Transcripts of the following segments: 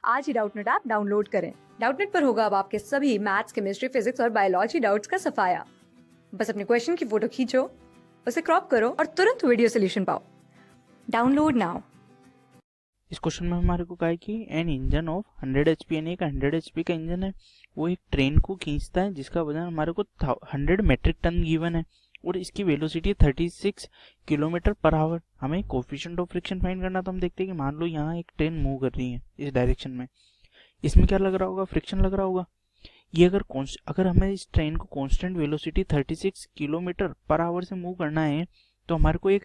आज ही Doubtnut app download करें। Doubtnut पर होगा अब आपके सभी मैथ्स, केमिस्ट्री, फिजिक्स और बायोलॉजी डाउट्स का सफाया। बस अपने क्वेश्चन की फोटो खींचो, उसे क्रॉप करो और तुरंत वीडियो सोल्यूशन पाओ। Download now. इस क्वेश्चन में हमारे को कहा है कि एन इंजन ऑफ 100 एचपी यानी एक 100 एचपी का इंजन है, वो एक ट्रेन को खींचता है जिसका वजन हमारे को 100 मेट्रिक टन गिवन है और इसकी वेलोसिटी 36 किलोमीटर पर आवर। हमें कोफिशिएंट ऑफ फ्रिक्शन फाइंड करना। तो हम देखते हैं कि मान लो यहाँ एक ट्रेन मूव कर रही है इस डायरेक्शन में, इसमें क्या लग रहा होगा? फ्रिक्शन लग रहा होगा। ये अगर हमें इस ट्रेन को constant velocity 36 kilometre per hour से मूव करना है तो हमारे को एक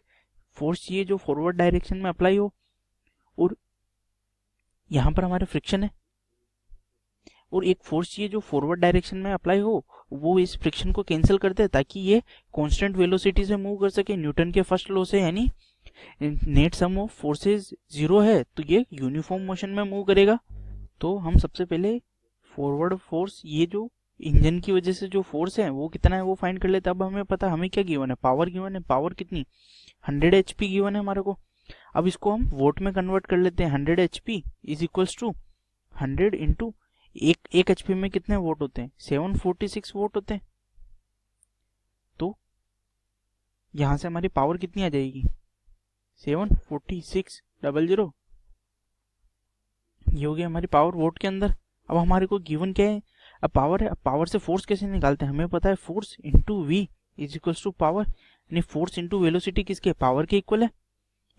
फोर्स चाहिए जो फॉरवर्ड डायरेक्शन में अप्लाई हो, और यहाँ पर हमारे फ्रिक्शन है और एक फोर्स चाहिए जो फॉरवर्ड डायरेक्शन में अप्लाई हो, वो इस फ्रिक्शन को कैंसिल कर दे ताकि ये कांस्टेंट वेलोसिटी से मूव कर सके न्यूटन के फर्स्ट लॉ से, यानी नेट सम ऑफ फोर्सेस 0 है तो ये यूनिफॉर्म मोशन में मूव करेगा। तो हम सबसे पहले फॉरवर्ड फोर्स, ये जो इंजन की वजह से जो फोर्स है वो कितना है वो फाइंड कर लेते हैं। अब हमें पता हमें क्या गिवन है, पावर गिवन है। पावर कितनी? 100 एचपी गिवन है हमारे को। अब इसको हम वोट में कन्वर्ट कर लेते हैं। 100 HP is equals to 100 into एक एचपी में कितने वोट होते हैं? 746 वोट होते हैं। तो यहां से हमारी पावर कितनी आ जाएगी? 746,000। ये हो गया हमारी पावर वोट के अंदर। अब हमारे को गिवन क्या है? अब पावर है। अब पावर से फोर्स कैसे निकालते हैं? हमें पता है force into V is equals to power, यानी फोर्स इंटू वेलोसिटी किसके? पावर के इक्वल है।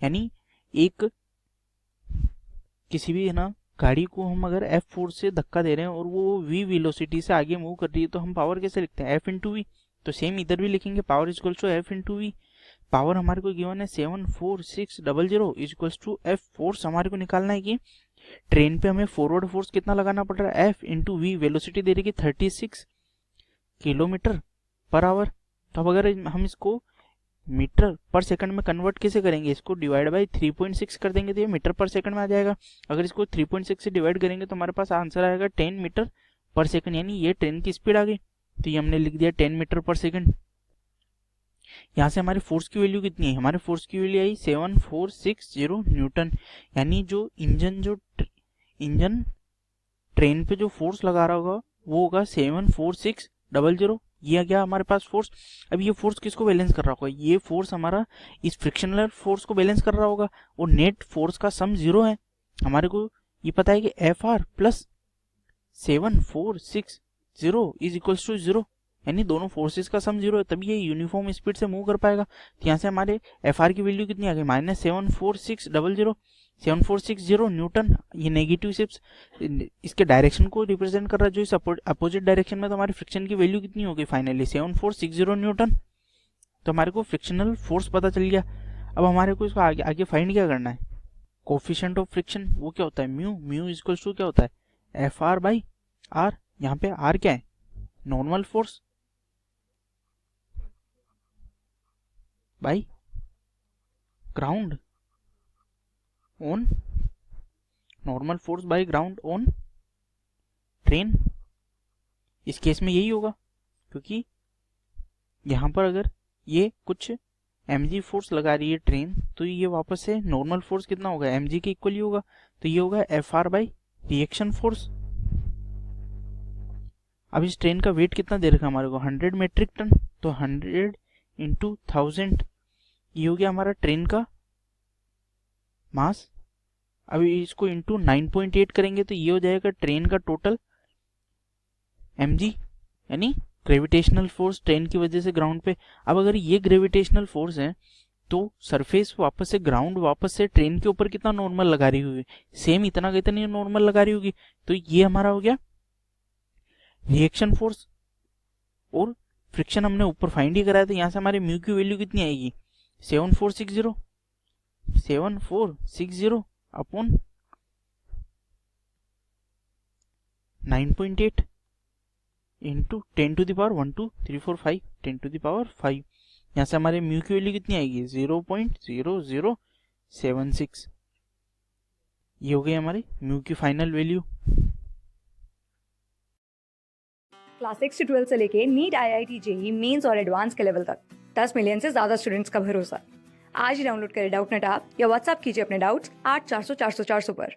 यानी एक किसी भी है ना गाड़ी को हम अगर एफ फोर्स से धक्का दे रहे हैं और वो वी वेलोसिटी से आगे मूव कर रही है तो हम पावर कैसे लिखते हैं? F into V. तो सेम इधर भी लिखेंगे, power is equals to F into V. Power हमारे को गिवन है 746,000 is equals to F. Force हमारे को निकालना है कि ट्रेन पे हमें फॉरवर्ड फोर्स कितना लगाना पड़ रहा है? F into V. वेलोसिटी दे रही है 36 किलोमीटर पर आवर। तो अब अगर हम इसको मीटर पर सेकंड में कन्वर्ट कैसे करेंगे? इसको डिवाइड बाय 3.6 कर देंगे तो ये मीटर पर सेकंड में आ जाएगा। अगर इसको 3.6 से डिवाइड करेंगे तो हमारे पास आंसर आएगा 10 मीटर पर सेकंड, यानी ये ट्रेन की स्पीड आ गई। तो ये हमने लिख दिया 10 मीटर पर सेकंड। यहाँ से हमारे फोर्स की वैल्यू कितनी है? हमारे फोर्स की वैल्यू आई 7460 न्यूटन, यानी जो इंजन ट्रेन पे जो फोर्स लगा रहा होगा वो होगा 74600। ये आ गया हमारे पास फोर्स। अब ये फोर्स किसको बैलेंस कर रहा होगा? ये फोर्स हमारा इस फ्रिक्शनल फोर्स को बैलेंस कर रहा होगा और नेट फोर्स का सम 0 है। हमारे को ये पता है कि F R plus 746 is equals to 0, यानी दोनों फोर्सेस का सम 0 है, तभी ये यूनिफॉर्म स्पीड से मूव कर पाएगा। तो यहाँ से हमारे एफ आर की वैल्यू कितनी आ गई? Minus 74600 Newton. ये नेगेटिव शिप्स इसके डायरेक्शन को रिप्रेजेंट कर रहा है जो इस अपोजिट डायरेक्शन में। तो हमारी फ्रिक्शन की वैल्यू कितनी होगी फाइनली? 7460 न्यूटन। तो हमारे को फ्रिक्शनल फोर्स पता चल गया। अब हमारे को इसको आगे फाइंड क्या करना है? कोफिशिएंट ऑफ फ्रिक्शन वो क्या होता है? म्यू इक्वल्स टू क्या होता है? F R by R. यहाँ पे आर क्या है? Normal force by ground on, normal force by ground on train. इस केस में यही होगा क्योंकि यहां पर अगर ये कुछ mg फोर्स लगा रही है ट्रेन तो ये वापस से नॉर्मल फोर्स कितना होगा? mg के इक्वल ही होगा। तो ये होगा F R by reaction force. अब इस ट्रेन का वेट कितना दे रखा है हमारे को? 100 मेट्रिक टन। तो 100 इंटू 1000 ये हो गया हमारा ट्रेन का मास। अभी इसको इंटू 9.8 करेंगे तो ये हो जाएगा ट्रेन का टोटल mg, यानी ग्रेविटेशनल फोर्स ट्रेन की वजह से ग्राउंड पे। अब अगर ये ग्रेविटेशनल फोर्स है तो सरफेस वापस से ग्राउंड वापस से ट्रेन के ऊपर कितना नॉर्मल लगा रही होगी? सेम इतना कितनी नॉर्मल लगा रही होगी। तो ये हमारा हो गया रिएक्शन फोर्स। और फ्रिक्शन हमने ऊपर फाइंड ही कराया था। यहाँ से हमारे म्यू की वैल्यू कितनी आएगी? 7460 upon 9.8 into 10 to the power 1 2 3 4 5 10 to the power 5। यहाँ से हमारे म्यू की वैल्यू कितनी आएगी? 0.0076। ये हो गई हमारी म्यू की फाइनल वैल्यू। क्लास 6 से 12 से लेके नीट, IIT, JEE मेंस और एडवांस के लेवल तक 10 मिलियन से ज्यादा स्टूडेंट्स का भरोसा। आज ही डाउनलोड करें डाउटनेट ऐप या व्हाट्सएप कीजिए अपने डाउट्स 8400 400 400 पर।